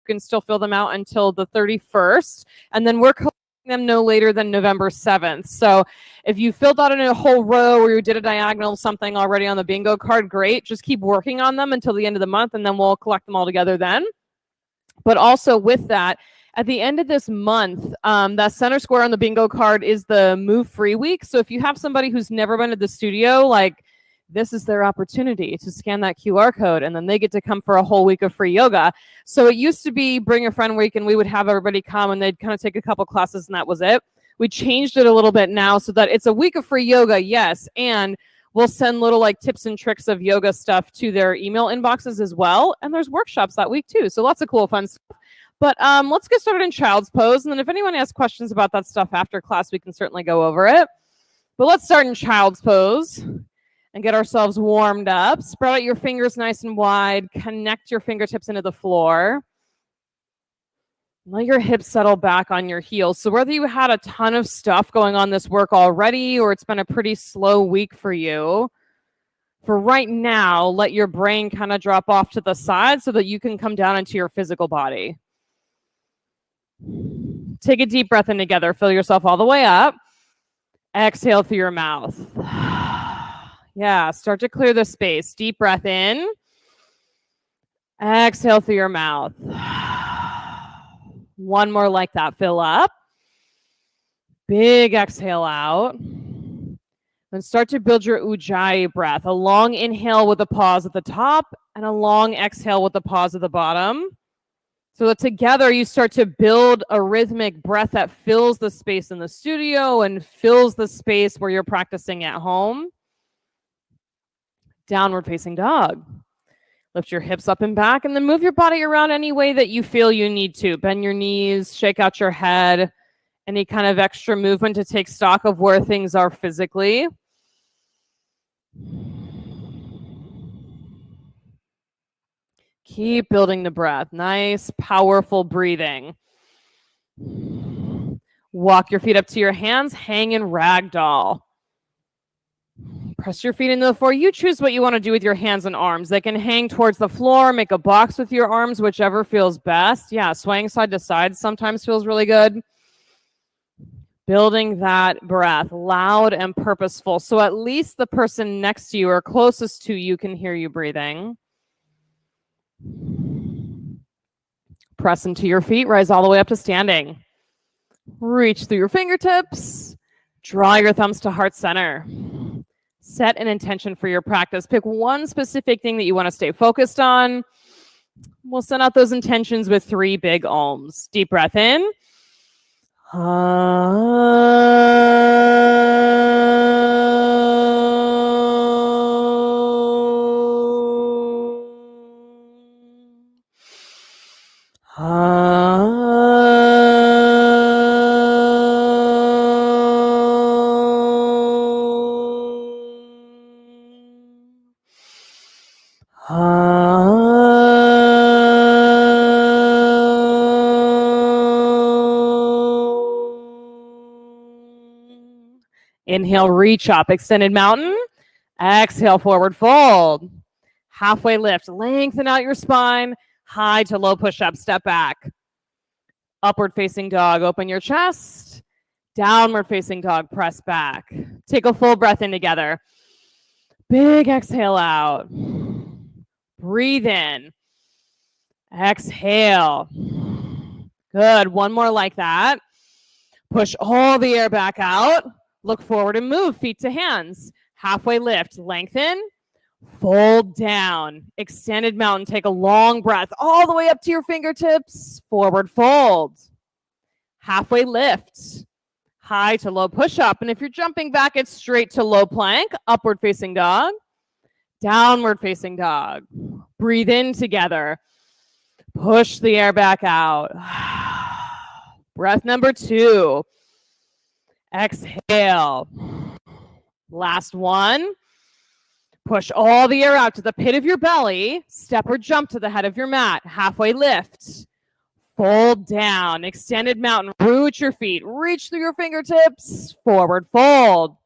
can still fill them out until the 31st. And then we're collecting them no later than November 7th. So if you filled out in a whole row or you did a diagonal something already on the bingo card, great. Just keep working on them until the end of the month, and then we'll collect them all together then. But also with that, at the end of this month, that center square on the bingo card is the Move Free Week. So if you have somebody who's never been to the studio, like, this is their opportunity to scan that QR code, and then they get to come for a whole week of free yoga. So it used to be Bring a Friend Week, and we would have everybody come, and they'd kind of take a couple classes, and that was it. We changed it a little bit now so that it's a week of free yoga, yes, and we'll send little like tips and tricks of yoga stuff to their email inboxes as well. And there's workshops that week too. So lots of cool, fun stuff. But let's get started in child's pose. And then if anyone has questions about that stuff after class, we can certainly go over it. But let's start in child's pose and get ourselves warmed up. Spread out your fingers nice and wide. Connect your fingertips into the floor. Let your hips settle back on your heels. So whether you had a ton of stuff going on this work already or it's been a pretty slow week for you, for right now, let your brain kind of drop off to the side so that you can come down into your physical body. Take a deep breath in together. Fill yourself all the way up. Exhale through your mouth. Yeah, start to clear the space. Deep breath in. Exhale through your mouth. One more like that. Fill up. Big exhale out. Then start to build your Ujjayi breath. A long inhale with a pause at the top and a long exhale with a pause at the bottom. So that together you start to build a rhythmic breath that fills the space in the studio and fills the space where you're practicing at home. Downward facing dog. Lift your hips up and back and then move your body around any way that you feel you need to. Bend your knees, shake out your head, any kind of extra movement to take stock of where things are physically. Keep building the breath. Nice, powerful breathing. Walk your feet up to your hands. Hang in ragdoll. Press your feet into the floor. You choose what you want to do with your hands and arms. They can hang towards the floor, make a box with your arms, whichever feels best. Yeah, swaying side to side sometimes feels really good. Building that breath, loud and purposeful. So at least the person next to you or closest to you can hear you breathing. Press into your feet, rise all the way up to standing. Reach through your fingertips. Draw your thumbs to heart center. Set an intention for your practice. Pick one specific thing that you want to stay focused on. We'll send out those intentions with 3 big ohms. Deep breath in. Inhale, reach up, extended mountain. Exhale, forward fold. Halfway lift, lengthen out your spine. High to low push-up, step back. Upward facing dog, open your chest. Downward facing dog, press back. Take a full breath in together. Big exhale out. Breathe in. Exhale. Good, one more like that. Push all the air back out. Look forward and move, feet to hands. Halfway lift, lengthen, fold down. Extended mountain, take a long breath all the way up to your fingertips. Forward fold. Halfway lift. High to low push-up. And if you're jumping back, it's straight to low plank. Upward facing dog. Downward facing dog. Breathe in together. Push the air back out. Breath number 2. Exhale. Last one. Push all the air out to the pit of your belly. Step or jump to the head of your mat. Halfway lift. Fold down. Extended mountain. Root your feet. Reach through your fingertips. Forward fold.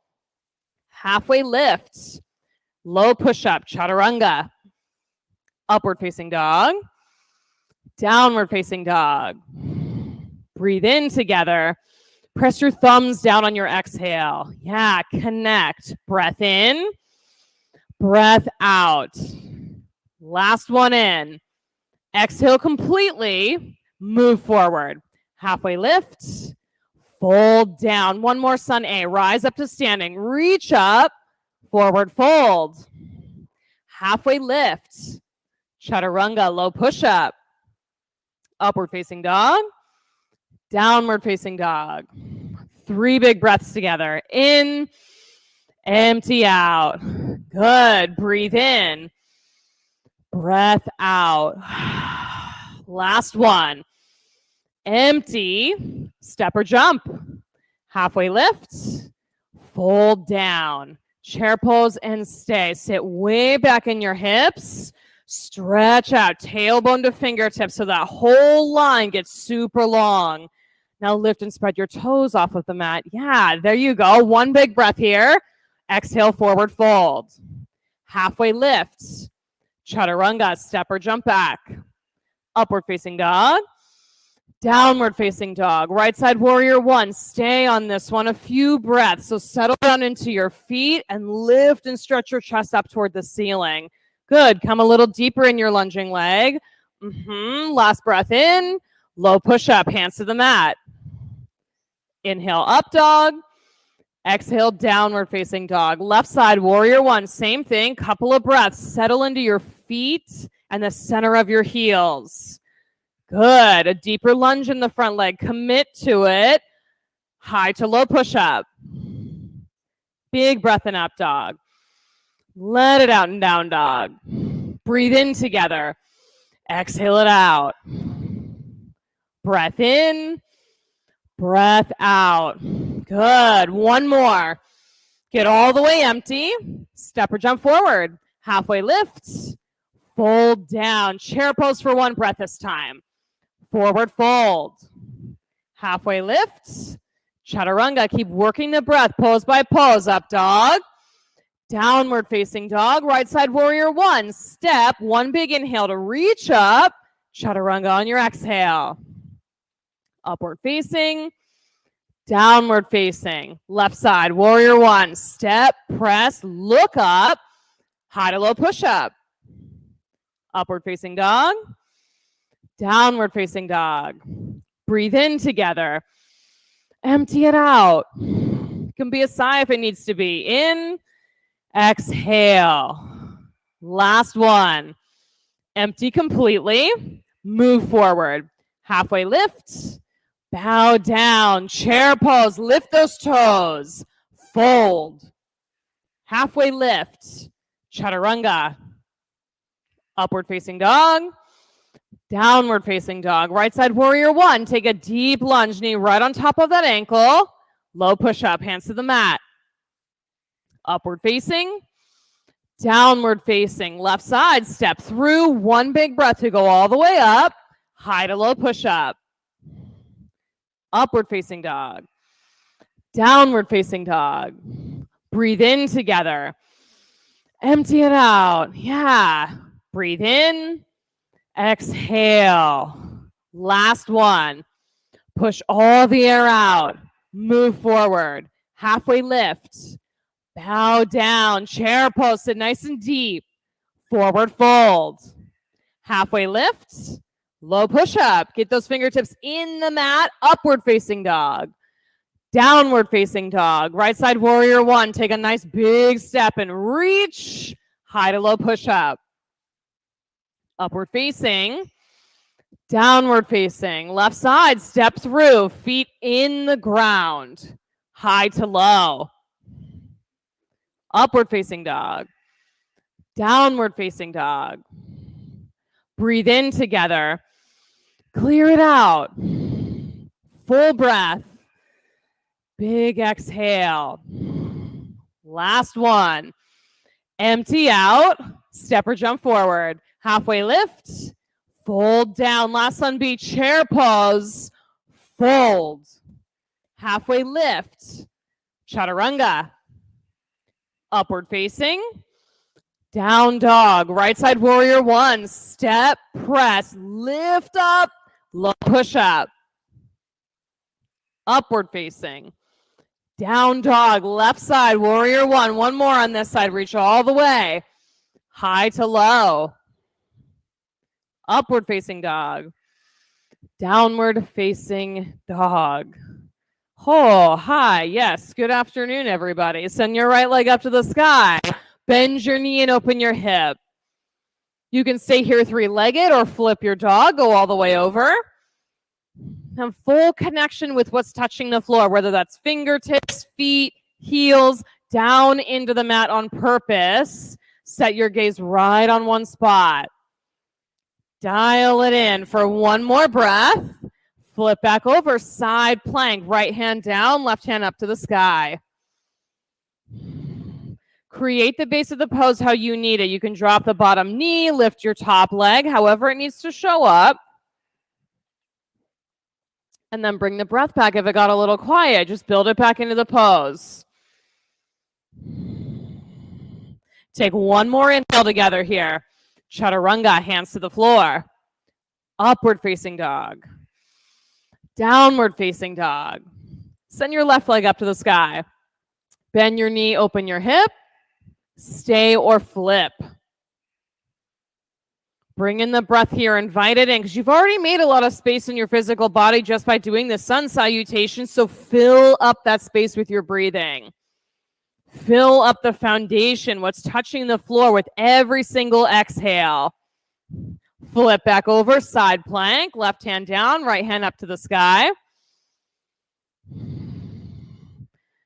Halfway lift. Low push-up. Chaturanga. Upward facing dog. Downward facing dog. Breathe in together. Press your thumbs down on your exhale. Yeah, connect. Breath in, breath out. Last one in. Exhale completely. Move forward. Halfway lift. Fold down. One more, Sun A. Rise up to standing. Reach up. Forward fold. Halfway lift. Chaturanga, low push up. Upward facing dog. Downward facing dog. 3 big breaths together. In, empty out. Good. Breathe in. Breath out. Last one. Empty. Step or jump. Halfway lift. Fold down. Chair pose and stay. Sit way back in your hips. Stretch out. Tailbone to fingertips so that whole line gets super long. Now lift and spread your toes off of the mat. Yeah, there you go. 1 big breath here. Exhale, forward fold. Halfway lift. Chaturanga, step or jump back. Upward facing dog. Downward facing dog. Right side warrior 1. Stay on this one. A few breaths. So settle down into your feet and lift and stretch your chest up toward the ceiling. Good. Come a little deeper in your lunging leg. Last breath in. Low push up. Hands to the mat. Inhale, up dog. Exhale, downward facing dog. Left side, warrior 1. Same thing. Couple of breaths. Settle into your feet and the center of your heels. Good. A deeper lunge in the front leg. Commit to it. High to low push up. Big breath in up dog. Let it out and down dog. Breathe in together. Exhale it out. Breath in. Breath out. Good. 1 more. Get all the way empty. Step or jump forward. Halfway lift. Fold down. Chair pose for 1 breath this time. Forward fold. Halfway lift. Chaturanga. Keep working the breath. Pose by pose. Up dog. Downward facing dog. Right side warrior 1. Step. 1 big inhale to reach up. Chaturanga on your exhale. Upward facing. Downward facing. Left side warrior 1. Step. Press. Look up. High to low push up. Upward facing dog. Downward facing dog. Breathe in together. Empty it out. It can be a sigh if it needs to be. In. Exhale. Last one. Empty completely. Move forward. Halfway lift. Bow down. Chair pose. Lift those toes. Fold. Halfway lift. Chaturanga. Upward facing dog. Downward facing dog. Right side warrior 1. Take a deep lunge. Knee right on top of that ankle. Low push up. Hands to the mat. Upward facing. Downward facing. Left side. Step through. 1 big breath to go all the way up. High to low push up. Upward facing dog. Downward facing dog. Breathe in together. Empty it out. Yeah. Breathe in. Exhale. Last one. Push all the air out. Move forward. Halfway lift. Bow down. Chair pose. Sit nice and deep. Forward fold. Halfway lift. Low push up. Get those fingertips in the mat. Upward facing dog. Downward facing dog. Right side warrior 1. Take a nice big step and reach. High to low push up. Upward facing. Downward facing. Left side. Step through. Feet in the ground. High to low. Upward facing dog. Downward facing dog. Breathe in together. Clear it out. Full breath. Big exhale. Last one. Empty out. Step or jump forward. Halfway lift. Fold down. Last one be chair pose. Fold. Halfway lift. Chaturanga. Upward facing. Down dog, right side warrior one, step, press, lift up, low push up. Upward facing. Down dog, left side, warrior one. One more on this side, reach all the way. High to low. Upward facing dog. Downward facing dog. Oh, hi. Yes, good afternoon, everybody. Send your right leg up to the sky. Bend your knee and open your hip. You can stay here three-legged or flip your dog, go all the way over. Have full connection with what's touching the floor, whether that's fingertips, feet, heels, down into the mat on purpose. Set your gaze right on one spot. Dial it in for one more breath. Flip back over, side plank, right hand down, left hand up to the sky. Create the base of the pose how you need it. You can drop the bottom knee, lift your top leg, however it needs to show up. And then bring the breath back if it got a little quiet. Just build it back into the pose. Take one more inhale together here. Chaturanga, hands to the floor. Upward facing dog. Downward facing dog. Send your left leg up to the sky. Bend your knee, open your hip. Stay or flip. Bring in the breath here, invite it in, because you've already made a lot of space in your physical body just by doing the sun salutation, so fill up that space with your breathing. Fill up the foundation, what's touching the floor with every single exhale. Flip back over, side plank, left hand down, right hand up to the sky.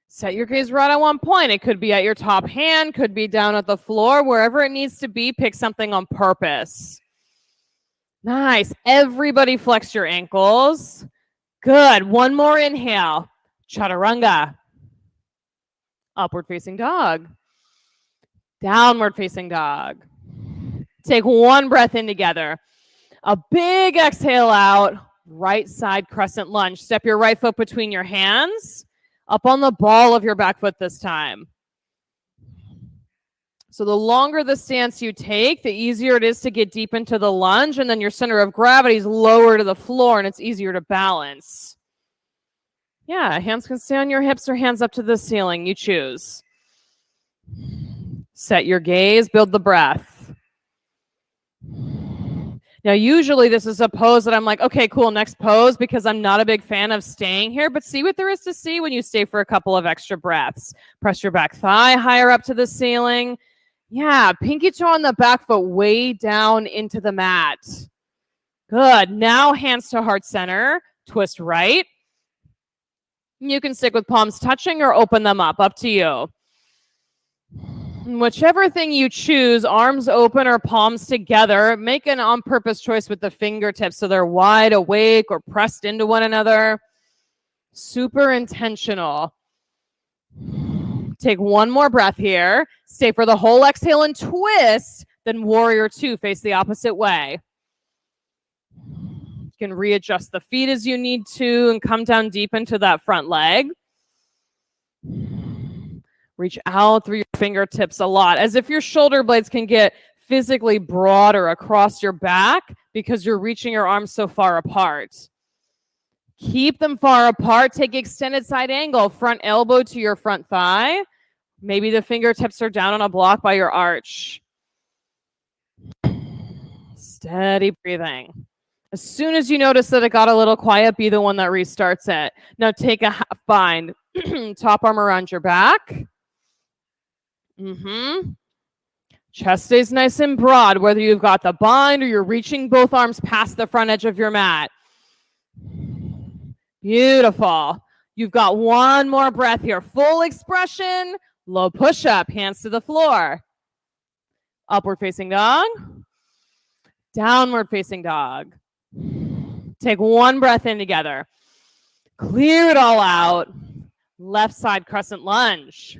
Set your gaze right on one point. It could be at your top hand, could be down at the floor, wherever it needs to be, pick something on purpose. Nice. Everybody flex your ankles. Good. One more inhale. Chaturanga. Upward facing dog. Downward facing dog. Take one breath in together. A big exhale out. Right side crescent lunge. Step your right foot between your hands. Up on the ball of your back foot this time. So the longer the stance you take, the easier it is to get deep into the lunge, and then your center of gravity is lower to the floor and it's easier to balance. Yeah, hands can stay on your hips or hands up to the ceiling. You choose. Set your gaze, build the breath. Now, usually this is a pose that I'm like, okay, cool, next pose, because I'm not a big fan of staying here, but see what there is to see when you stay for a couple of extra breaths. Press your back thigh higher up to the ceiling. Yeah, pinky toe on the back foot way down into the mat. Good. Now hands to heart center. Twist right. You can stick with palms touching or open them up to you. Whichever thing you choose, arms open or palms together, make an on-purpose choice with the fingertips so they're wide awake or pressed into one another. Super intentional. Take one more breath here. Stay for the whole exhale and twist. Then warrior two, face the opposite way. You can readjust the feet as you need to and come down deep into that front leg. Reach out through your fingertips a lot, as if your shoulder blades can get physically broader across your back because you're reaching your arms so far apart. Keep them far apart. Take extended side angle, front elbow to your front thigh. Maybe the fingertips are down on a block by your arch. Steady breathing. As soon as you notice that it got a little quiet, be the one that restarts it. Now take a half bind. Top arm around your back. Chest stays nice and broad, whether you've got the bind or you're reaching both arms past the front edge of your mat. Beautiful. You've got one more breath here. Full expression, low push-up, hands to the floor. Upward facing dog. Downward facing dog. Take one breath in together. Clear it all out. Left side crescent lunge.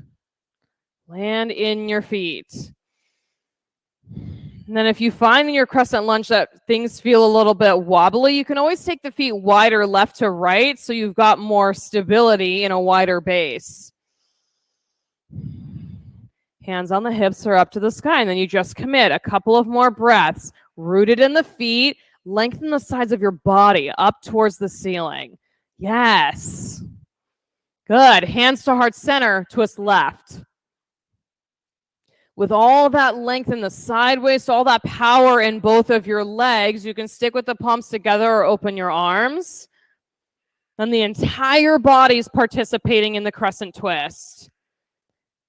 Land in your feet. And then if you find in your crescent lunge that things feel a little bit wobbly, you can always take the feet wider left to right so you've got more stability in a wider base. Hands on the hips or up to the sky. And then you just commit a couple of more breaths. Rooted in the feet. Lengthen the sides of your body up towards the ceiling. Yes. Good. Hands to heart center. Twist left. With all that length in the sideways, all that power in both of your legs, you can stick with the palms together or open your arms. And the entire body's participating in the crescent twist.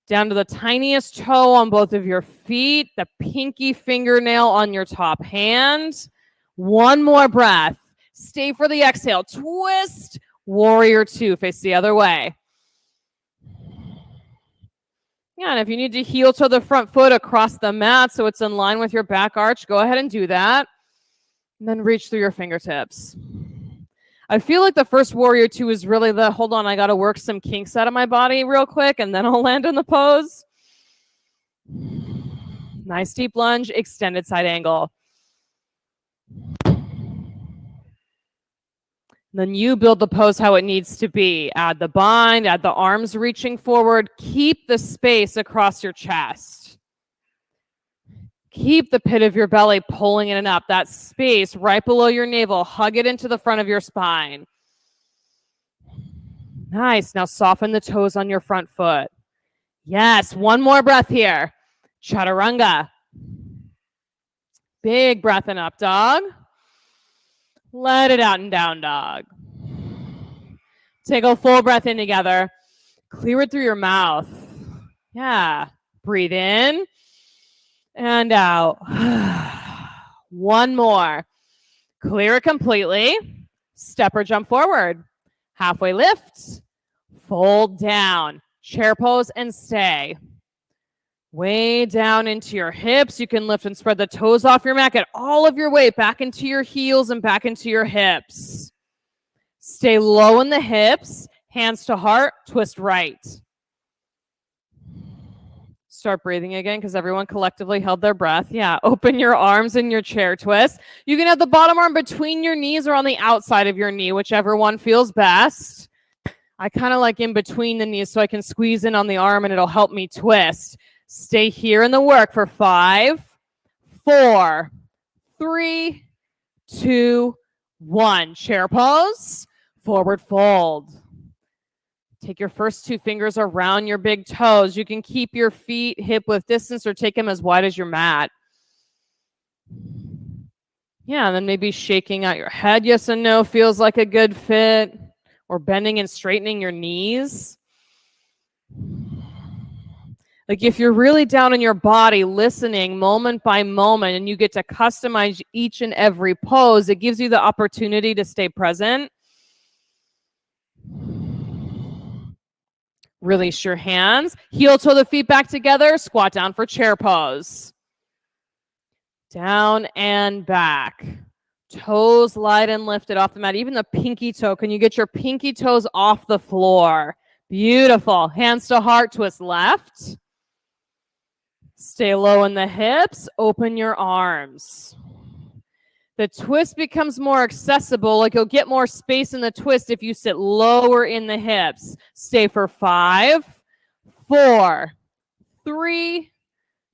Down to the tiniest toe on both of your feet, the pinky fingernail on your top hand. One more breath. Stay for the exhale. Twist. Warrior two. Face the other way. Yeah, and if you need to heel toe the front foot across the mat so it's in line with your back arch, go ahead and do that. And then reach through your fingertips. I feel like the first warrior two is really the, hold on, I got to work some kinks out of my body real quick, and then I'll land in the pose. Nice deep lunge, extended side angle. Then you build the pose how it needs to be. Add the bind, add the arms reaching forward. Keep the space across your chest. Keep the pit of your belly pulling in and up. That space right below your navel. Hug it into the front of your spine. Nice. Now soften the toes on your front foot. Yes. One more breath here. Chaturanga. Big breath in up dog. Let it out in down dog. Take a full breath in together. Clear it through your mouth. Yeah. Breathe in and out. One more. Clear it completely. Step or jump forward. Halfway lift. Fold down. Chair pose and stay. Way down into your hips. You can lift and spread the toes off your mat. Get all of your weight back into your heels and back into your hips. Stay low in the hips. Hands to heart. Twist right. Start breathing again because everyone collectively held their breath. Yeah, open your arms in your chair twist. You can have the bottom arm between your knees or on the outside of your knee, whichever one feels best. I kind of like in between the knees so I can squeeze in on the arm and it'll help me twist. Stay here in the work for 5, 4, 3, 2, 1. Chair pose, forward fold. Take your first 2 fingers around your big toes. You can keep your feet hip width distance or take them as wide as your mat. Yeah, and then maybe shaking out your head, yes and no, feels like a good fit. Or bending and straightening your knees. Like if you're really down in your body, listening moment by moment, and you get to customize each and every pose, it gives you the opportunity to stay present. Release your hands. Heel toe the feet back together. Squat down for chair pose. Down and back. Toes light and lifted off the mat. Even the pinky toe. Can you get your pinky toes off the floor? Beautiful. Hands to heart. Twist left. Stay low in the hips. Open your arms. The twist becomes more accessible. Like you'll get more space in the twist if you sit lower in the hips. Stay for 5, 4, 3,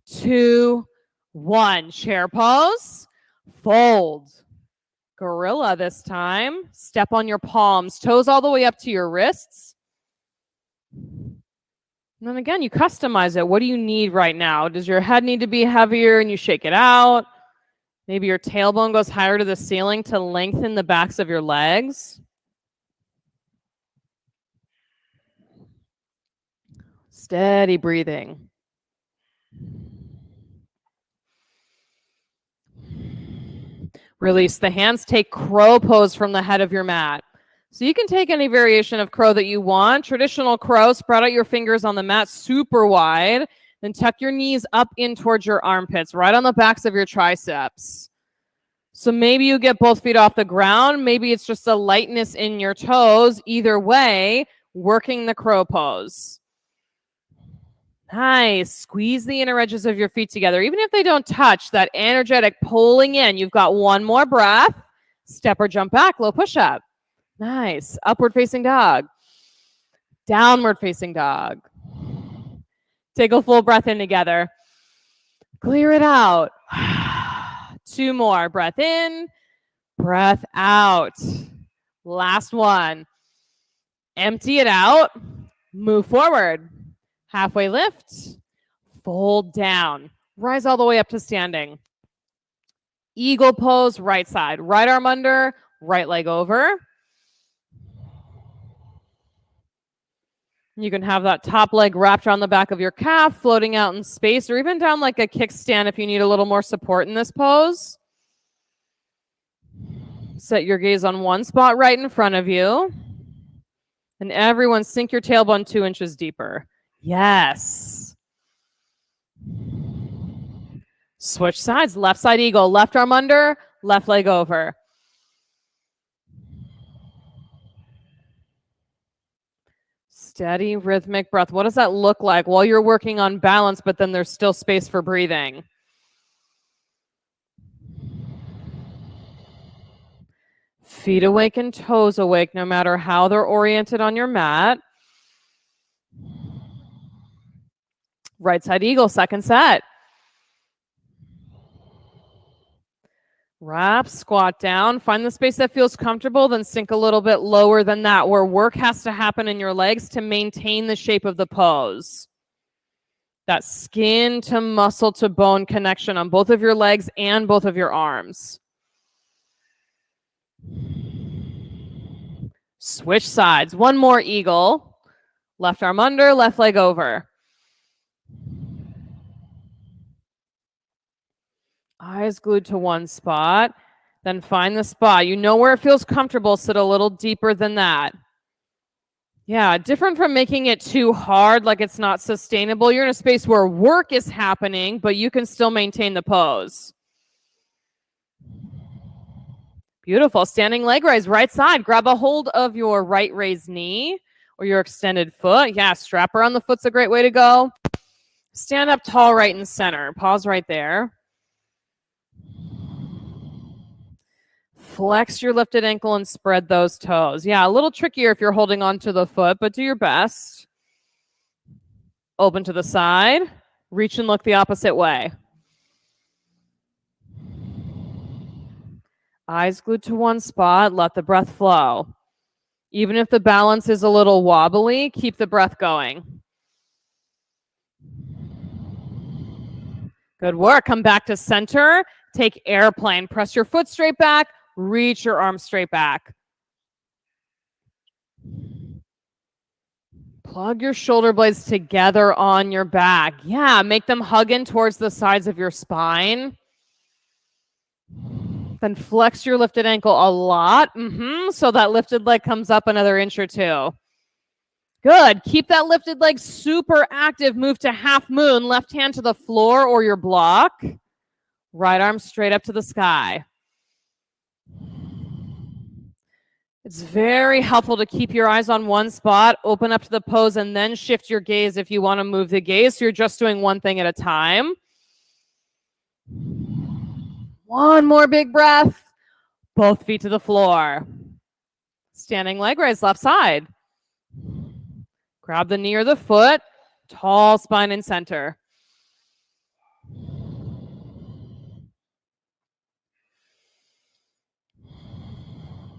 2, 1. Chair pose. Fold. Gorilla this time. Step on your palms. Toes all the way up to your wrists. And then again, you customize it. What do you need right now? Does your head need to be heavier and you shake it out? Maybe your tailbone goes higher to the ceiling to lengthen the backs of your legs. Steady breathing. Release the hands. Take crow pose from the head of your mat. So you can take any variation of crow that you want. Traditional crow, spread out your fingers on the mat super wide. Then tuck your knees up in towards your armpits, right on the backs of your triceps. So maybe you get both feet off the ground. Maybe it's just a lightness in your toes. Either way, working the crow pose. Nice. Squeeze the inner edges of your feet together. Even if they don't touch, that energetic pulling in. You've got one more breath. Step or jump back, low push-up. Nice. Upward facing dog. Downward facing dog. Take a full breath in together. Clear it out. 2 more. Breath in, breath out. Last one. Empty it out. Move forward. Halfway lift. Fold down. Rise all the way up to standing. Eagle pose, right side. Right arm under, right leg over. You can have that top leg wrapped around the back of your calf, floating out in space, or even down like a kickstand if you need a little more support in this pose. Set your gaze on one spot right in front of you. And everyone sink your tailbone 2 inches deeper. Yes. Switch sides, left side eagle, left arm under, left leg over. Steady rhythmic breath. What does that look like while you're working on balance, but then there's still space for breathing? Feet awake and toes awake, no matter how they're oriented on your mat. Right side eagle, second set. Wrap, squat down. Find the space that feels comfortable, then sink a little bit lower than that, where work has to happen in your legs to maintain the shape of the pose. That skin to muscle to bone connection on both of your legs and both of your arms. Switch sides. One more eagle. Left arm under, left leg over. Eyes glued to one spot. Then find the spot. You know where it feels comfortable. Sit a little deeper than that. Yeah, different from making it too hard, like it's not sustainable. You're in a space where work is happening, but you can still maintain the pose. Beautiful. Standing leg raise, right side. Grab a hold of your right raised knee or your extended foot. Yeah, strap around the foot's a great way to go. Stand up tall right in center. Pause right there. Flex your lifted ankle and spread those toes. Yeah, a little trickier if you're holding on to the foot, but do your best. Open to the side. Reach and look the opposite way. Eyes glued to one spot. Let the breath flow. Even if the balance is a little wobbly, keep the breath going. Good work. Come back to center. Take airplane. Press your foot straight back. Reach your arms straight back. Plug your shoulder blades together on your back. Yeah, make them hug in towards the sides of your spine. Then flex your lifted ankle a lot. So that lifted leg comes up another inch or 2. Good. Keep that lifted leg super active. Move to half moon. Left hand to the floor or your block. Right arm straight up to the sky. It's very helpful to keep your eyes on one spot, open up to the pose, and then shift your gaze if you want to move the gaze. So you're just doing one thing at a time. One more big breath. Both feet to the floor. Standing leg raise, left side. Grab the knee or the foot. Tall spine and center.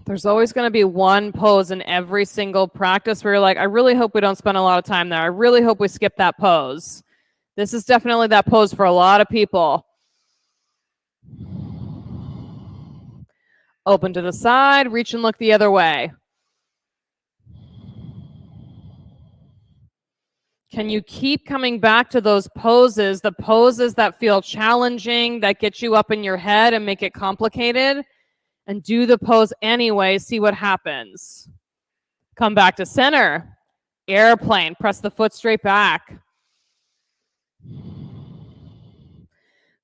There's always going to be one pose in every single practice where you're like, I really hope we don't spend a lot of time there. I really hope we skip that pose. This is definitely that pose for a lot of people. Open to the side, reach and look the other way. Can you keep coming back to those poses, the poses that feel challenging, that get you up in your head and make it complicated? And do the pose anyway, see what happens. Come back to center. Airplane, press the foot straight back.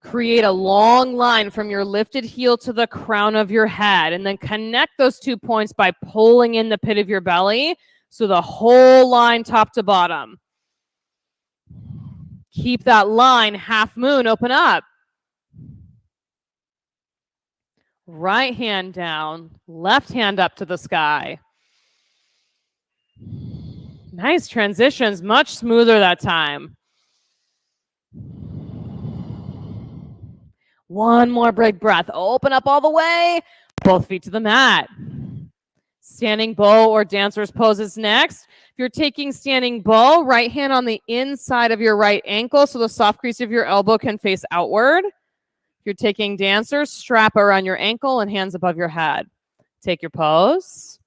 Create a long line from your lifted heel to the crown of your head, and then connect those 2 points by pulling in the pit of your belly, so the whole line top to bottom. Keep that line, half moon, open up. Right hand down, left hand up to the sky. Nice transitions, much smoother that time. One more big breath. Open up all the way. Both feet to the mat. Standing bow or dancer's pose is next. If you're taking standing bow, right hand on the inside of your right ankle so the soft crease of your elbow can face outward. If you're taking dancer, strap around your ankle and hands above your head. Take your pose.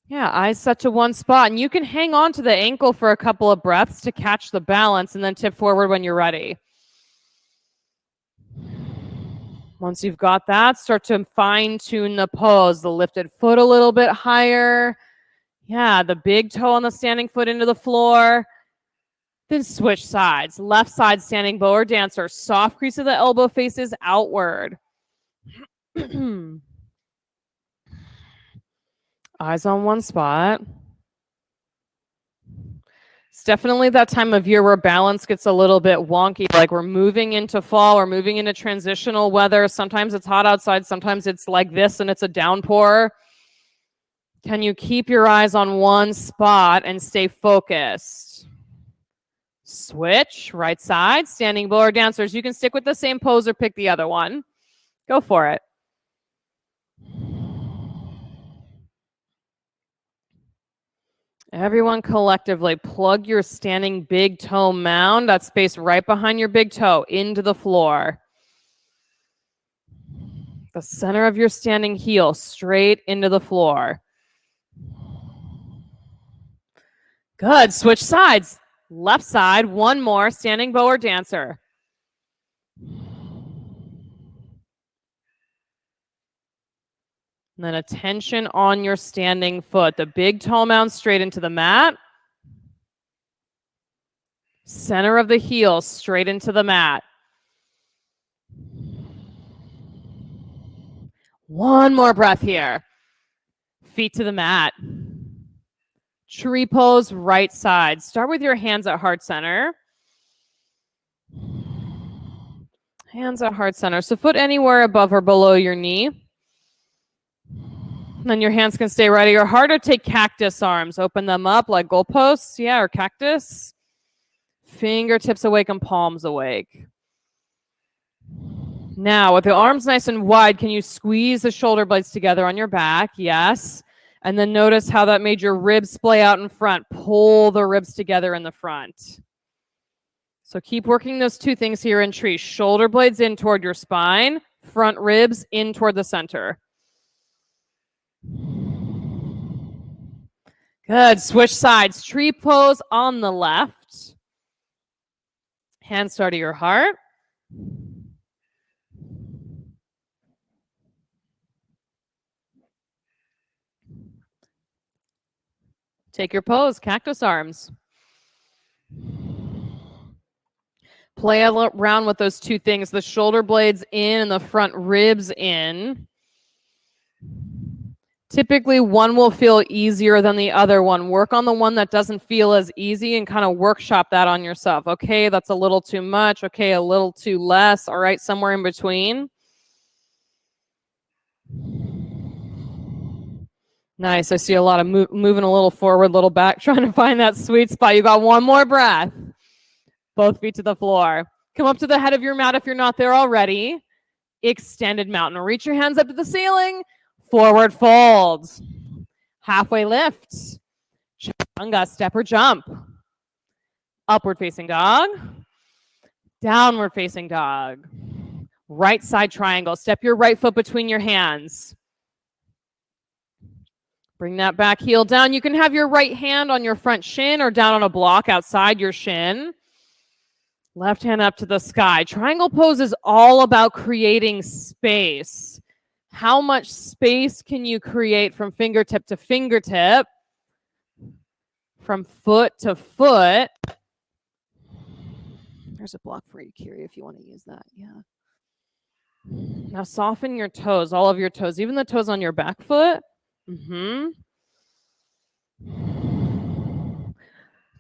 Yeah, eyes set to one spot. And you can hang on to the ankle for a couple of breaths to catch the balance and then tip forward when you're ready. Once you've got that, start to fine-tune the pose. The lifted foot a little bit higher. Yeah, the big toe on the standing foot into the floor. Then switch sides. Left side standing bow or dancer. Soft crease of the elbow faces outward. Eyes on one spot. It's definitely that time of year where balance gets a little bit wonky. Like we're moving into fall, we're moving into transitional weather. Sometimes it's hot outside, sometimes it's like this and it's a downpour. Can you keep your eyes on one spot and stay focused? Switch, right side, standing bow or dancers. You can stick with the same pose or pick the other one. Go for it. Everyone collectively plug your standing big toe mound, that space right behind your big toe, into the floor. The center of your standing heel straight into the floor. Good. Switch sides. Left side, one more, standing bow or dancer. And then attention on your standing foot. The big toe mound straight into the mat. Center of the heel straight into the mat. One more breath here. Feet to the mat. Tree pose, right side. Start with your hands at heart center. Hands at heart center. So foot anywhere above or below your knee. Then your hands can stay right at your heart or take cactus arms. Open them up like goalposts, yeah, or cactus. Fingertips awake and palms awake. Now, with the arms nice and wide, can you squeeze the shoulder blades together on your back? Yes. And then notice how that made your ribs splay out in front. Pull the ribs together in the front. So keep working those two things here in tree. Shoulder blades in toward your spine. Front ribs in toward the center. Good. Switch sides. Tree pose on the left. Hands start at your heart. Take your pose. Cactus arms. Play around with those two things. The shoulder blades in and the front ribs in. Typically, one will feel easier than the other one. Work on the one that doesn't feel as easy and kind of workshop that on yourself. Okay, that's a little too much. Okay, a little too less. All right, somewhere in between. Nice. I see a lot of moving a little forward, a little back, trying to find that sweet spot. You got one more breath. Both feet to the floor. Come up to the head of your mat if you're not there already. Extended mountain. Reach your hands up to the ceiling. Forward fold. Halfway lift. Chaturanga, step or jump. Upward facing dog. Downward facing dog. Right side triangle. Step your right foot between your hands. Bring that back heel down. You can have your right hand on your front shin or down on a block outside your shin. Left hand up to the sky. Triangle pose is all about creating space. How much space can you create from fingertip to fingertip? From foot to foot. There's a block for you, Kiri, if you want to use that. Yeah. Now soften your toes, all of your toes, even the toes on your back foot.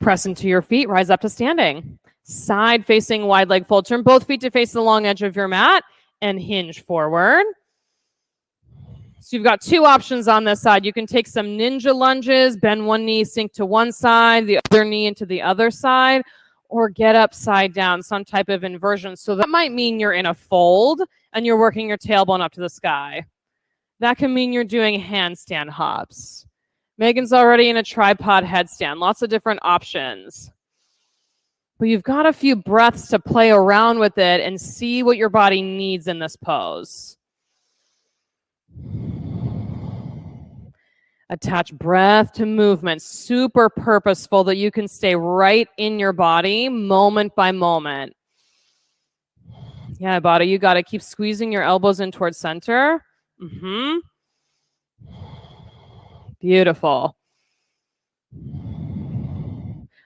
Press into your feet, rise up to standing. Side facing wide leg fold. Turn both feet to face the long edge of your mat and hinge forward. So you've got two options on this side. You can take some ninja lunges, bend one knee, sink to one side, the other knee into the other side, or get upside down, some type of inversion. So that might mean you're in a fold and you're working your tailbone up to the sky. That can mean you're doing handstand hops. Megan's already in a tripod headstand. Lots of different options. But you've got a few breaths to play around with it and see what your body needs in this pose. Attach breath to movement, super purposeful that you can stay right in your body moment by moment. Yeah, body, you got to keep squeezing your elbows in towards center. Beautiful.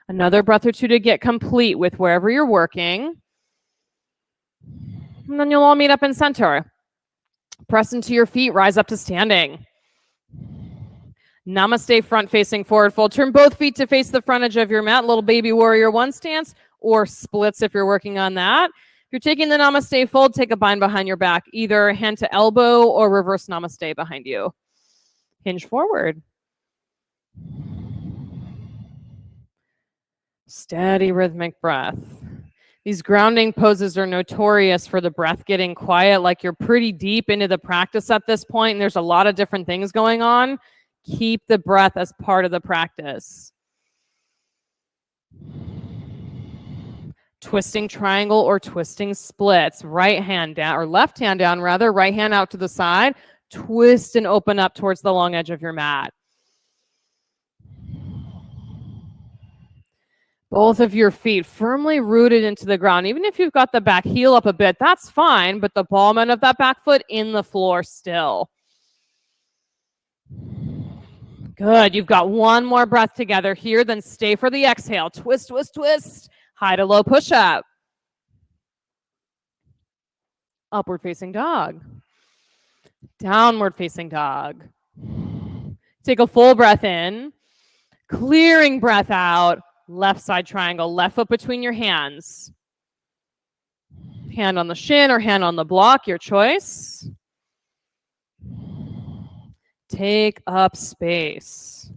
Another breath or two to get complete with wherever you're working. And then you'll all meet up in center. Press into your feet, rise up to standing. Namaste, front facing forward fold. Turn both feet to face the front edge of your mat, little baby warrior one stance, or splits if you're working on that. If you're taking the namaste fold, take a bind behind your back, either hand to elbow or reverse namaste behind you. Hinge forward. Steady rhythmic breath. These grounding poses are notorious for the breath getting quiet, like you're pretty deep into the practice at this point, and there's a lot of different things going on. Keep the breath as part of the practice. Twisting triangle or twisting splits. Right hand down, or left hand down rather, right hand out to the side. Twist and open up towards the long edge of your mat. Both of your feet firmly rooted into the ground. Even if you've got the back heel up a bit, that's fine, but the ball end of that back foot in the floor still. Good. You've got one more breath together here, then stay for the exhale. Twist, twist, twist. High to low push up. Upward facing dog. Downward facing dog. Take a full breath in. Clearing breath out. Left side triangle. Left foot between your hands. Hand on the shin or hand on the block, your choice. Take up space.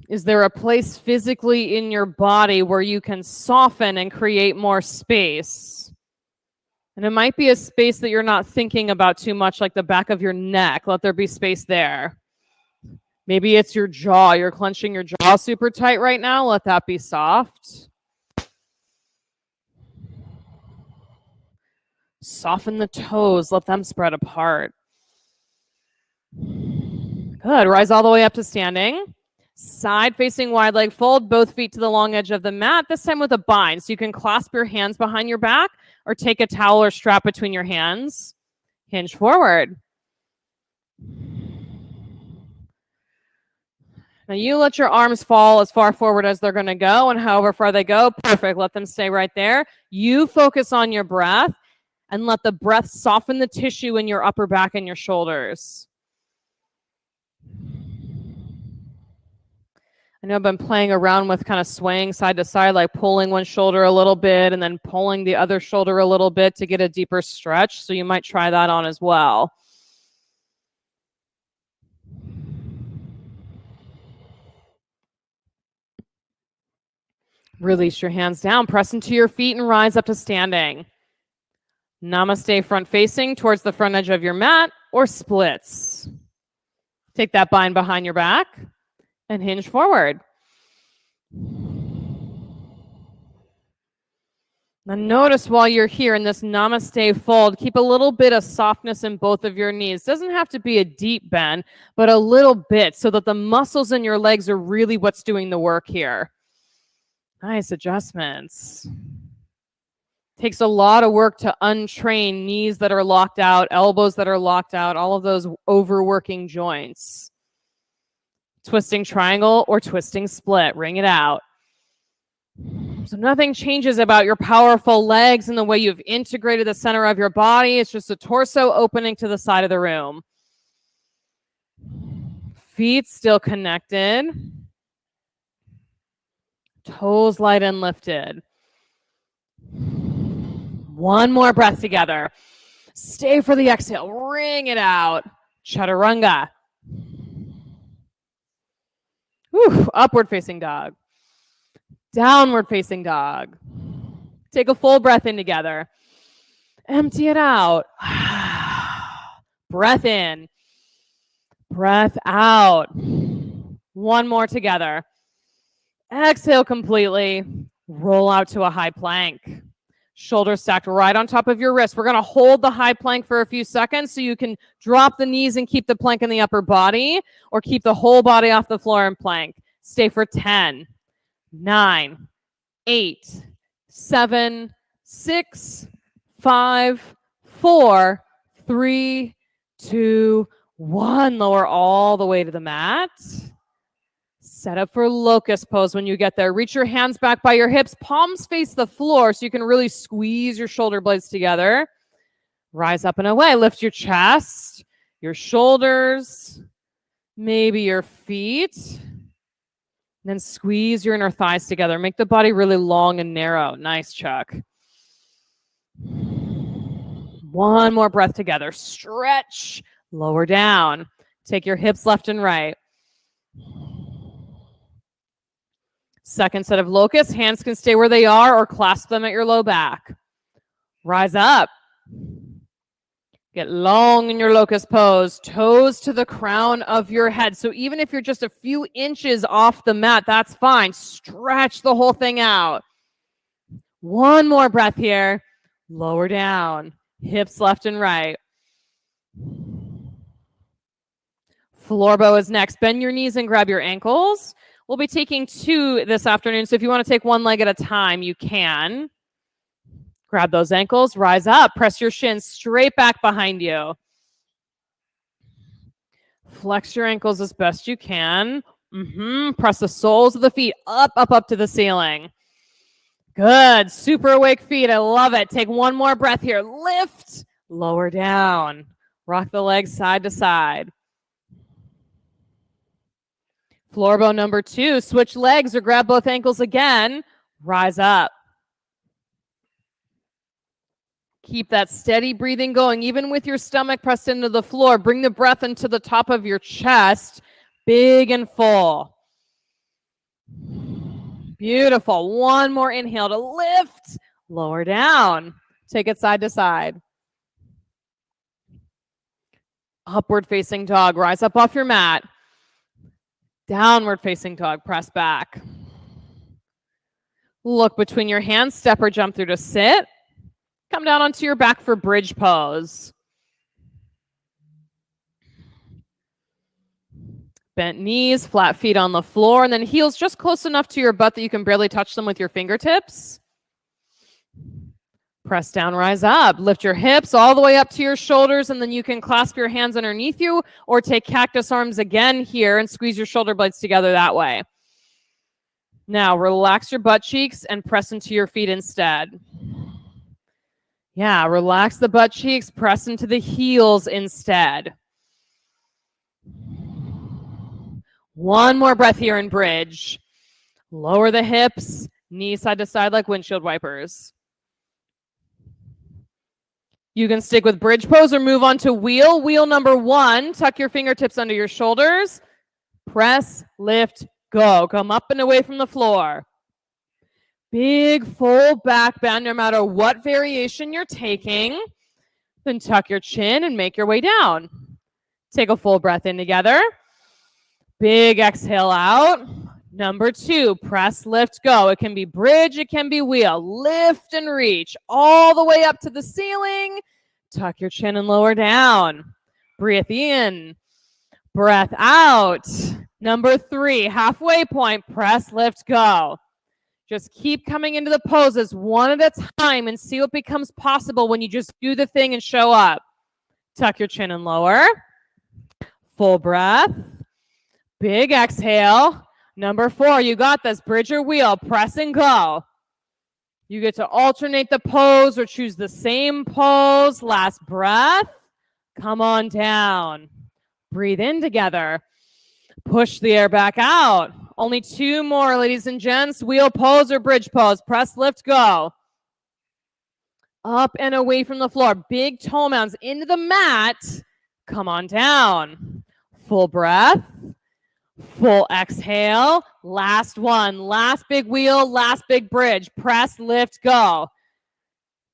Is there a place physically in your body where you can soften and create more space? And it might be a space that you're not thinking about too much, like the back of your neck. Let there be space there. Maybe it's your jaw. You're clenching your jaw super tight right now. Let that be soft. Soften the toes. Let them spread apart. Good. Rise all the way up to standing. Side facing wide leg fold, both feet to the long edge of the mat, this time with a bind. So you can clasp your hands behind your back or take a towel or strap between your hands. Hinge forward. Now you let your arms fall as far forward as they're going to go, and however far they go, perfect. Let them stay right there. You focus on your breath and let the breath soften the tissue in your upper back and your shoulders. I know I've been playing around with kind of swaying side to side, like pulling one shoulder a little bit and then pulling the other shoulder a little bit to get a deeper stretch. So you might try that on as well. Release your hands down, press into your feet and rise up to standing. Namaste, front facing towards the front edge of your mat, or splits. Take that bind behind your back and hinge forward. Now notice while you're here in this namaste fold, keep a little bit of softness in both of your knees. Doesn't have to be a deep bend, but a little bit so that the muscles in your legs are really what's doing the work here. Nice adjustments. Takes a lot of work to untrain knees that are locked out, elbows that are locked out, all of those overworking joints. Twisting triangle or twisting split. Ring it out. So nothing changes about your powerful legs and the way you've integrated the center of your body. It's just a torso opening to the side of the room. Feet still connected. Toes light and lifted. One more breath together. Stay for the exhale. Ring it out. Chaturanga. Whew. Upward facing dog. Downward facing dog. Take a full breath in together. Empty it out. Breath in. Breath out. One more together. Exhale completely. Roll out to a high plank. Shoulders stacked right on top of your wrist. We're going to hold the high plank for a few seconds so you can drop the knees and keep the plank in the upper body, or keep the whole body off the floor and plank. Stay for 10, 9, 8, 7, 6, 5, 4, 3, 2, 1. Lower all the way to the mat. Set up for locust pose when you get there. Reach your hands back by your hips. Palms face the floor so you can really squeeze your shoulder blades together. Rise up and away. Lift your chest, your shoulders, maybe your feet. Then squeeze your inner thighs together. Make the body really long and narrow. Nice, Chuck. One more breath together. Stretch. Lower down. Take your hips left and right. Second set of locusts. Hands can stay where they are or clasp them at your low back. Rise up. Get long in your locust pose. Toes to the crown of your head. So even if you're just a few inches off the mat, that's fine. Stretch the whole thing out. One more breath here. Lower down. Hips left and right. Floor bow is next. Bend your knees and grab your ankles. We'll be taking 2 this afternoon, so if you want to take one leg at a time, you can. Grab those ankles, rise up, press your shins straight back behind you. Flex your ankles as best you can. Press the soles of the feet up, up, up to the ceiling. Good, super awake feet, I love it. Take one more breath here. Lift, lower down. Rock the legs side to side. Floor bow number 2, switch legs or grab both ankles again. Rise up. Keep that steady breathing going, even with your stomach pressed into the floor. Bring the breath into the top of your chest, big and full. Beautiful. One more inhale to lift, lower down. Take it side to side. Upward facing dog, rise up off your mat. Downward facing dog, press back. Look between your hands, step or jump through to sit. Come down onto your back for bridge pose. Bent knees, flat feet on the floor, and then heels just close enough to your butt that you can barely touch them with your fingertips. Press down, rise up. Lift your hips all the way up to your shoulders, and then you can clasp your hands underneath you or take cactus arms again here and squeeze your shoulder blades together that way. Now, relax your butt cheeks and press into your feet instead. Yeah, relax the butt cheeks, press into the heels instead. One more breath here in bridge. Lower the hips, knees side to side like windshield wipers. You can stick with bridge pose or move on to wheel. Wheel number 1, tuck your fingertips under your shoulders. Press, lift, go. Come up and away from the floor. Big full back bend no matter what variation you're taking. Then tuck your chin and make your way down. Take a full breath in together. Big exhale out. Number 2, press, lift, go. It can be bridge, it can be wheel. Lift and reach all the way up to the ceiling. Tuck your chin and lower down. Breathe in. Breath out. Number 3, halfway point, press, lift, go. Just keep coming into the poses one at a time and see what becomes possible when you just do the thing and show up. Tuck your chin and lower. Full breath. Big exhale. Number 4, you got this. Bridge or wheel, press and go. You get to alternate the pose or choose the same pose. Last breath. Come on down. Breathe in together. Push the air back out. Only 2 more, ladies and gents. Wheel pose or bridge pose. Press, lift, go. Up and away from the floor. Big toe mounds into the mat. Come on down. Full breath. Full exhale. Last one. Last big wheel. Last big bridge. Press, lift, go.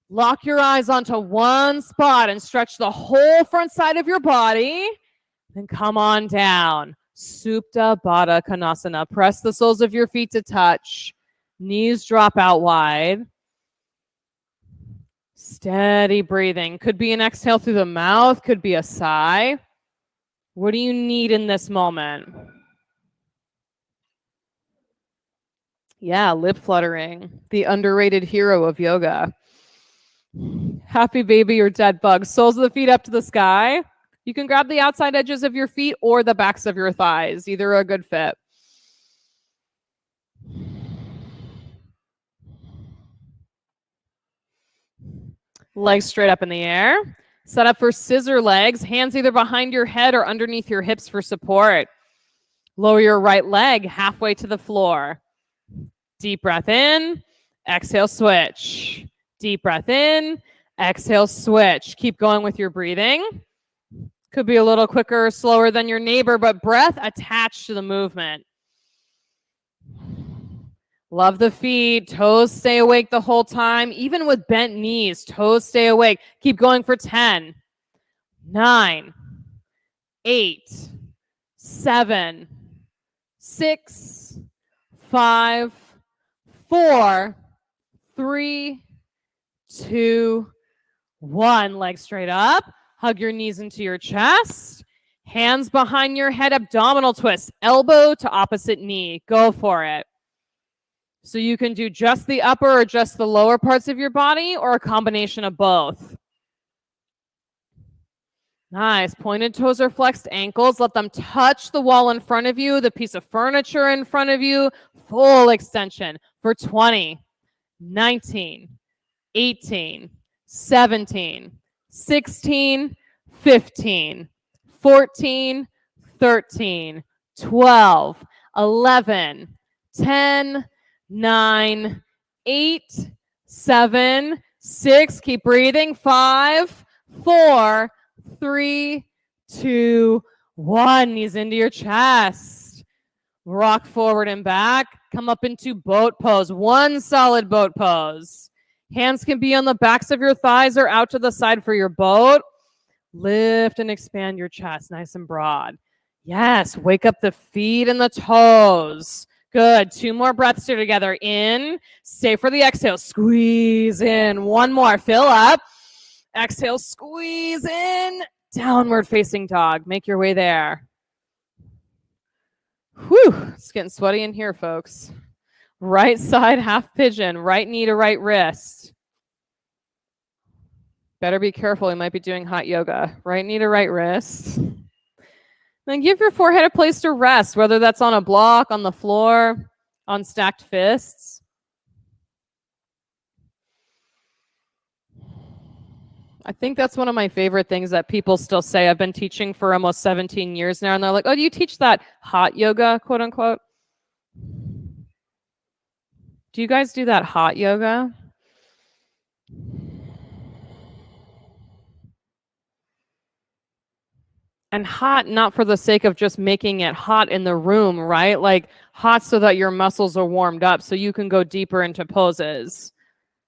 Lock your eyes onto one spot and stretch the whole front side of your body. Then come on down. Supta Baddha Konasana. Press the soles of your feet to touch. Knees drop out wide. Steady breathing. Could be an exhale through the mouth. Could be a sigh. What do you need in this moment? Yeah, lip fluttering. The underrated hero of yoga. Happy baby or dead bug. Soles of the feet up to the sky. You can grab the outside edges of your feet or the backs of your thighs. Either are a good fit. Legs straight up in the air. Set up for scissor legs. Hands either behind your head or underneath your hips for support. Lower your right leg halfway to the floor. Deep breath in. Exhale, switch. Deep breath in. Exhale, switch. Keep going with your breathing. Could be a little quicker or slower than your neighbor, but breath attached to the movement. Love the feet. Toes stay awake the whole time. Even with bent knees, toes stay awake. Keep going for 10, 9, 8, 7, 6, 5, 4, 3, 2, 1. Legs straight up. Hug your knees into your chest. Hands behind your head, abdominal twist. Elbow to opposite knee. Go for it. So you can do just the upper or just the lower parts of your body or a combination of both. Nice. Pointed toes or flexed ankles. Let them touch the wall in front of you, the piece of furniture in front of you. Full extension for 20, 19, 18, 17, 16, 15, 14, 13, 12, 11, 10, 9, 8, 7, 6. Keep breathing. 5, 4, 3, 2, 1. Knees into your chest. Rock forward and back. Come up into boat pose. One solid boat pose. Hands can be on the backs of your thighs or out to the side for your boat. Lift and expand your chest nice and broad. Yes, wake up the feet and the toes. Good. 2 more breaths here together. In. Stay for the exhale. Squeeze in. 1 more. Fill up. Exhale. Squeeze in. Downward facing dog. Make your way there. Whew. It's getting sweaty in here, folks. Right side half pigeon. Right knee to right wrist. Better be careful. You might be doing hot yoga. Right knee to right wrist. Then give your forehead a place to rest, whether that's on a block, on the floor, on stacked fists. I think that's one of my favorite things that people still say. I've been teaching for almost 17 years now, and they're like, oh, do you teach that hot yoga, quote unquote? Do you guys do that hot yoga? And hot, not for the sake of just making it hot in the room, right? Like hot so that your muscles are warmed up so you can go deeper into poses.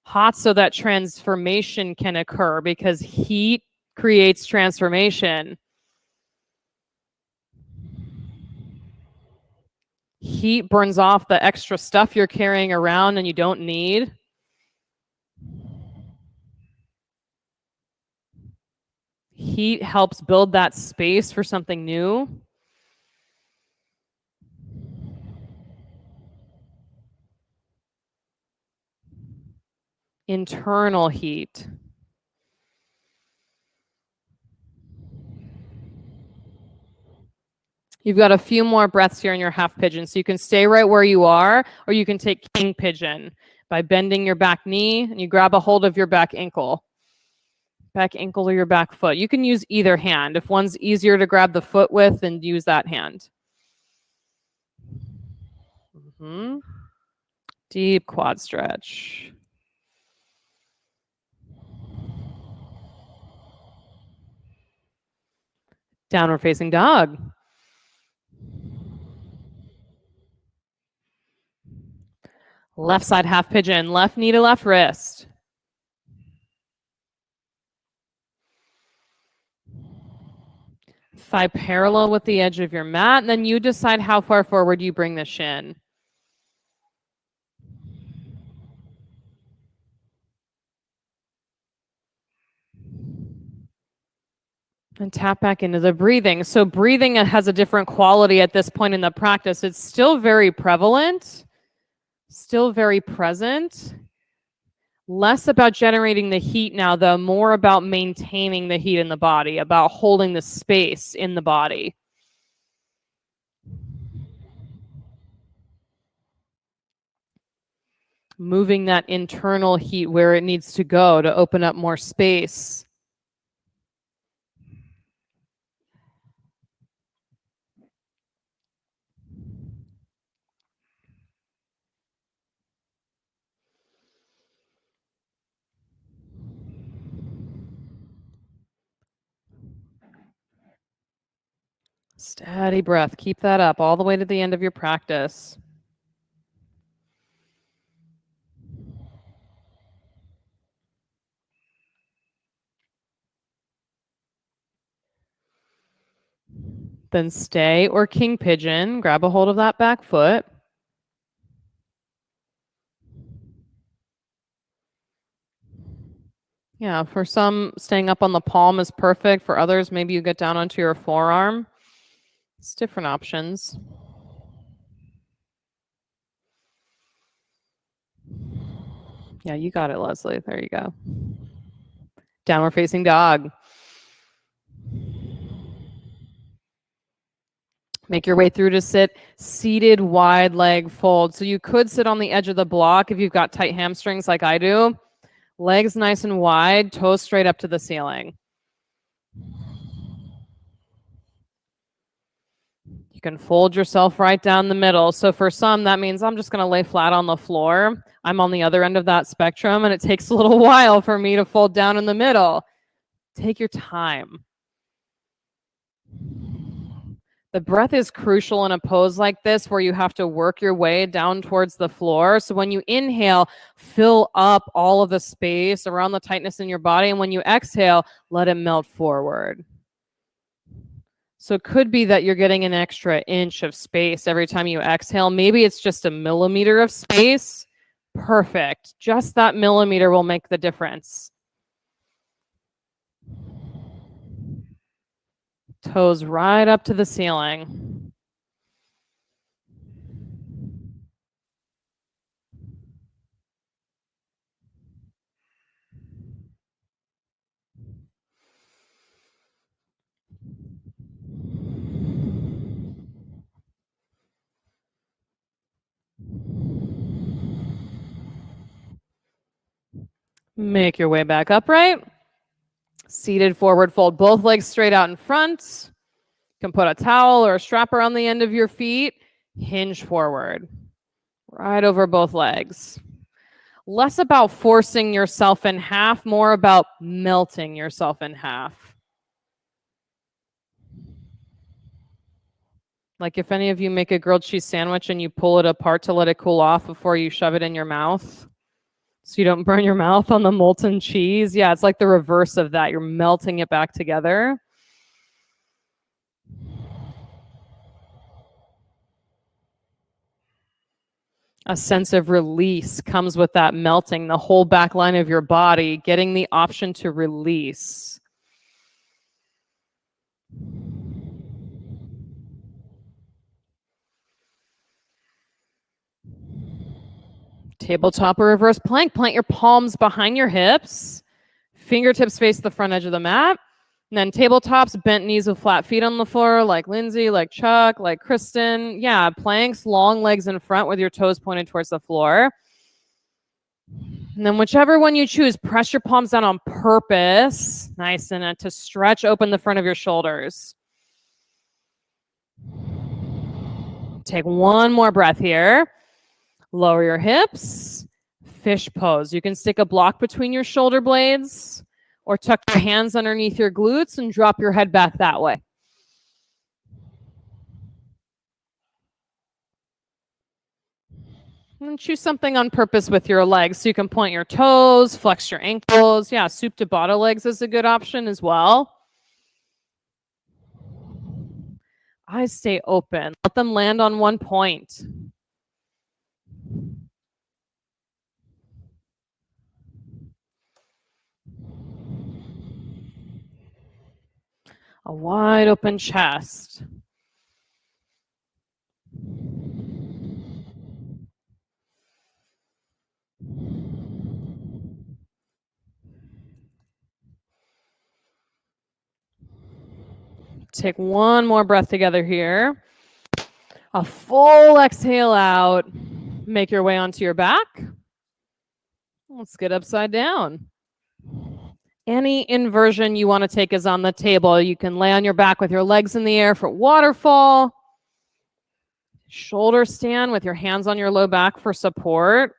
Hot so that transformation can occur because heat creates transformation. Heat burns off the extra stuff you're carrying around and you don't need. Heat helps build that space for something new. Internal heat. You've got a few more breaths here in your half pigeon, so you can stay right where you are, or you can take king pigeon by bending your back knee, and you grab a hold of your back ankle. Back ankle or your back foot. You can use either hand. If one's easier to grab the foot with, then use that hand. Deep quad stretch. Downward facing dog. Left side half pigeon, left knee to left wrist. Thigh parallel with the edge of your mat, and then you decide how far forward you bring the shin. And tap back into the breathing. So breathing has a different quality at this point in the practice. It's still very prevalent, still very present. Less about generating the heat now, though, more about maintaining the heat in the body, about holding the space in the body. Moving that internal heat where it needs to go to open up more space. Steady breath. Keep that up all the way to the end of your practice. Then stay or king pigeon. Grab a hold of that back foot. Yeah, for some, staying up on the palm is perfect. For others, maybe you get down onto your forearm. It's different options. Yeah, you got it, Leslie. There you go. Downward facing dog. Make your way through to sit seated wide leg fold. So you could sit on the edge of the block if you've got tight hamstrings like I do. Legs nice and wide, toes straight up to the ceiling. You can fold yourself right down the middle. So for some, that means I'm just going to lay flat on the floor. I'm on the other end of that spectrum, and it takes a little while for me to fold down in the middle. Take your time. The breath is crucial in a pose like this where you have to work your way down towards the floor. So when you inhale, fill up all of the space around the tightness in your body. And when you exhale, let it melt forward. So it could be that you're getting an extra inch of space every time you exhale. Maybe it's just a millimeter of space. Perfect. Just that millimeter will make the difference. Toes right up to the ceiling. Make your way back upright. Seated forward fold, both legs straight out in front. You can put a towel or a strap around the end of your feet. Hinge forward, right over both legs. Less about forcing yourself in half, more about melting yourself in half. Like if any of you make a grilled cheese sandwich and you pull it apart to let it cool off before you shove it in your mouth, so you don't burn your mouth on the molten cheese. Yeah, it's like the reverse of that. You're melting it back together. A sense of release comes with that melting, the whole back line of your body, getting the option to release. Tabletop or reverse plank. Plant your palms behind your hips. Fingertips face the front edge of the mat. And then tabletops, bent knees with flat feet on the floor, like Lindsay, like Chuck, like Kristen. Yeah, planks, long legs in front with your toes pointed towards the floor. And then whichever one you choose, press your palms down on purpose. Nice, and to stretch open the front of your shoulders. Take one more breath here. Lower your hips. Fish pose. You can stick a block between your shoulder blades or tuck your hands underneath your glutes and drop your head back that way. And choose something on purpose with your legs. So you can point your toes, flex your ankles. Yeah, soup to bottom legs is a good option as well. Eyes stay open. Let them land on one point. A wide open chest. Take one more breath together here. A full exhale out. Make your way onto your back. Let's get upside down. Any inversion you want to take is on the table. You can lay on your back with your legs in the air for waterfall. Shoulder stand with your hands on your low back for support.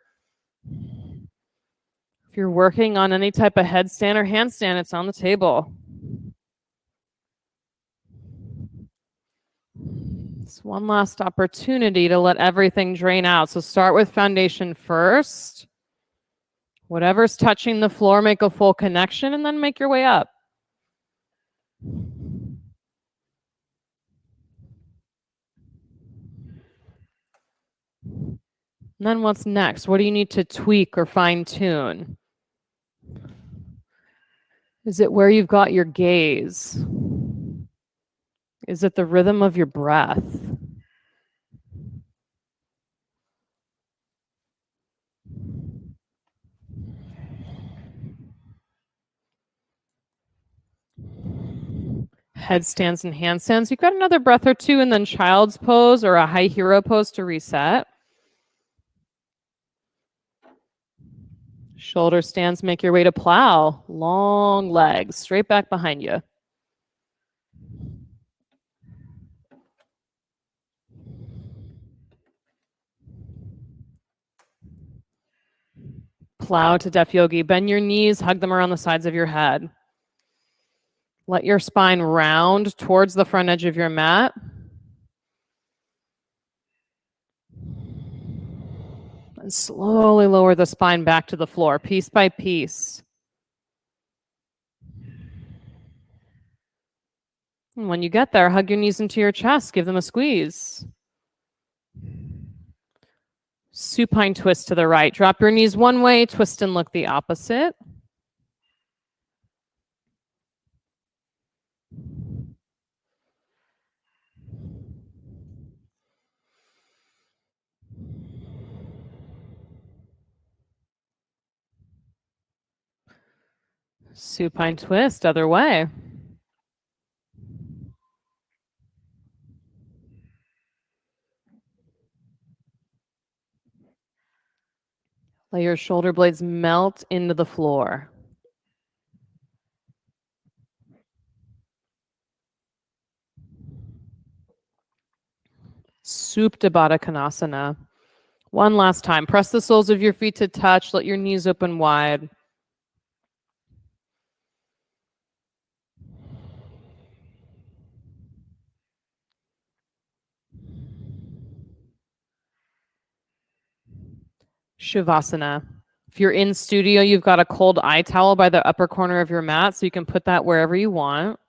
If you're working on any type of headstand or handstand, it's on the table. It's one last opportunity to let everything drain out. So start with foundation first. Whatever's touching the floor, make a full connection and then make your way up. And then what's next? What do you need to tweak or fine tune? Is it where you've got your gaze? Is it the rhythm of your breath? Headstands and handstands. You've got another breath or two, and then child's pose or a high hero pose to reset. Shoulder stands, make your way to plow. Long legs, straight back behind you. Plow to deaf yogi. Bend your knees, hug them around the sides of your head. Let your spine round towards the front edge of your mat. And slowly lower the spine back to the floor, piece by piece. And when you get there, hug your knees into your chest, give them a squeeze. Supine twist to the right. Drop your knees one way, twist and look the opposite. Supine twist, other way. Let your shoulder blades melt into the floor. Supta Baddha Konasana. One last time. Press the soles of your feet to touch. Let your knees open wide. Shavasana. If you're in studio, you've got a cold eye towel by the upper corner of your mat, so you can put that wherever you want.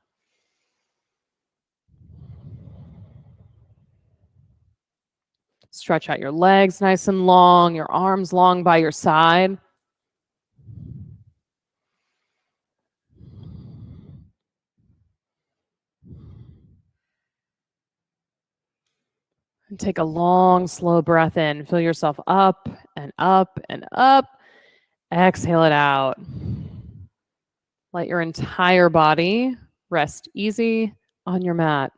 Stretch out your legs nice and long, your arms long by your side. And take a long, slow breath in. Feel yourself up and up and up. Exhale it out. Let your entire body rest easy on your mat.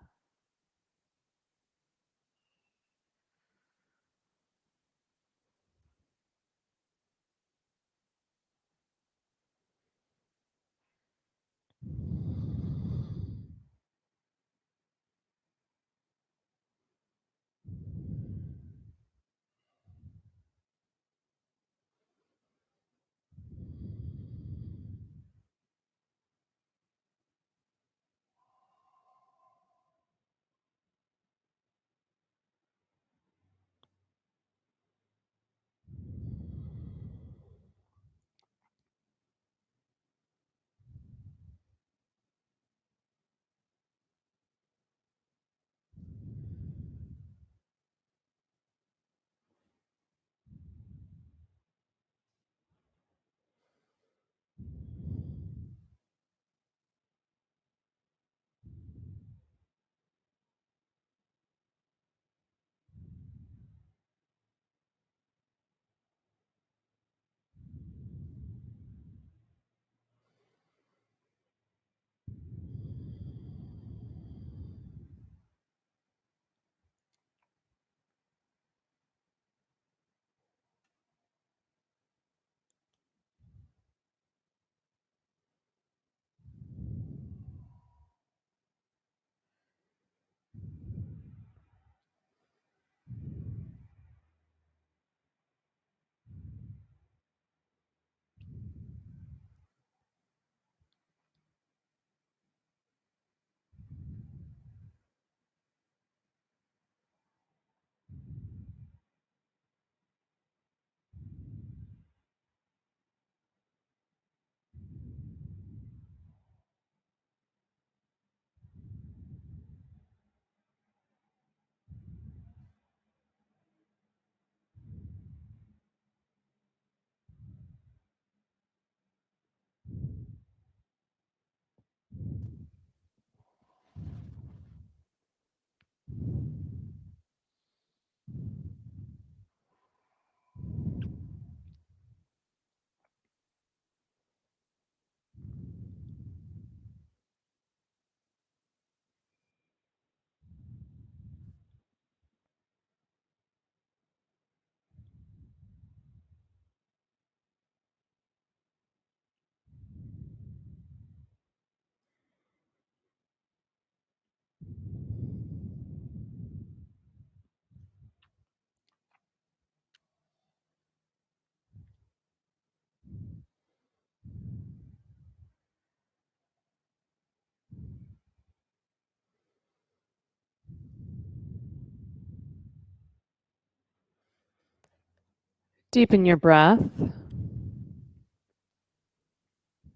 Deepen your breath.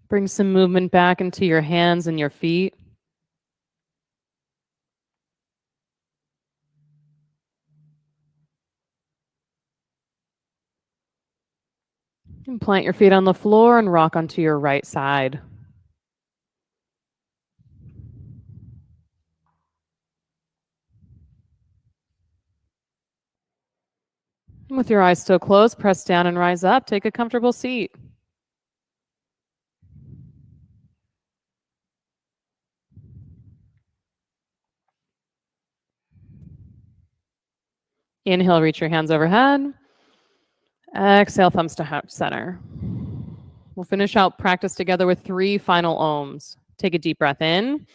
Bring some movement back into your hands and your feet. And plant your feet on the floor and rock onto your right side. With your eyes still closed, press down and rise up. Take a comfortable seat. Inhale, reach your hands overhead. Exhale, thumbs to heart center. We'll finish out practice together with 3 final ohms. Take a deep breath in.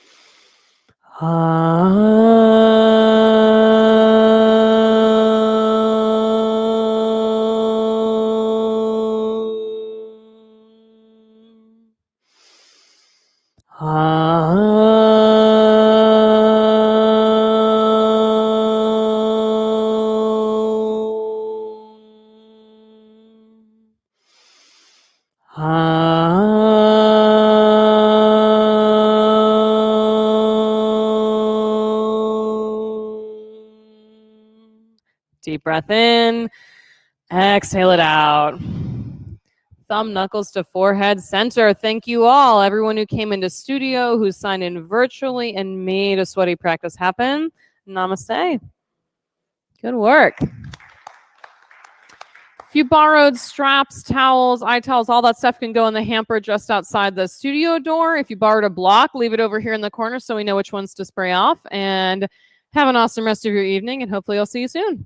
Deep breath in. Exhale it out. Thumb knuckles to forehead center. Thank you all, everyone who came into studio, who signed in virtually and made a sweaty practice happen. Namaste. Good work. If you borrowed straps, towels, eye towels, all that stuff can go in the hamper just outside the studio door. If you borrowed a block, leave it over here in the corner so we know which ones to spray off. And have an awesome rest of your evening, and hopefully I'll see you soon.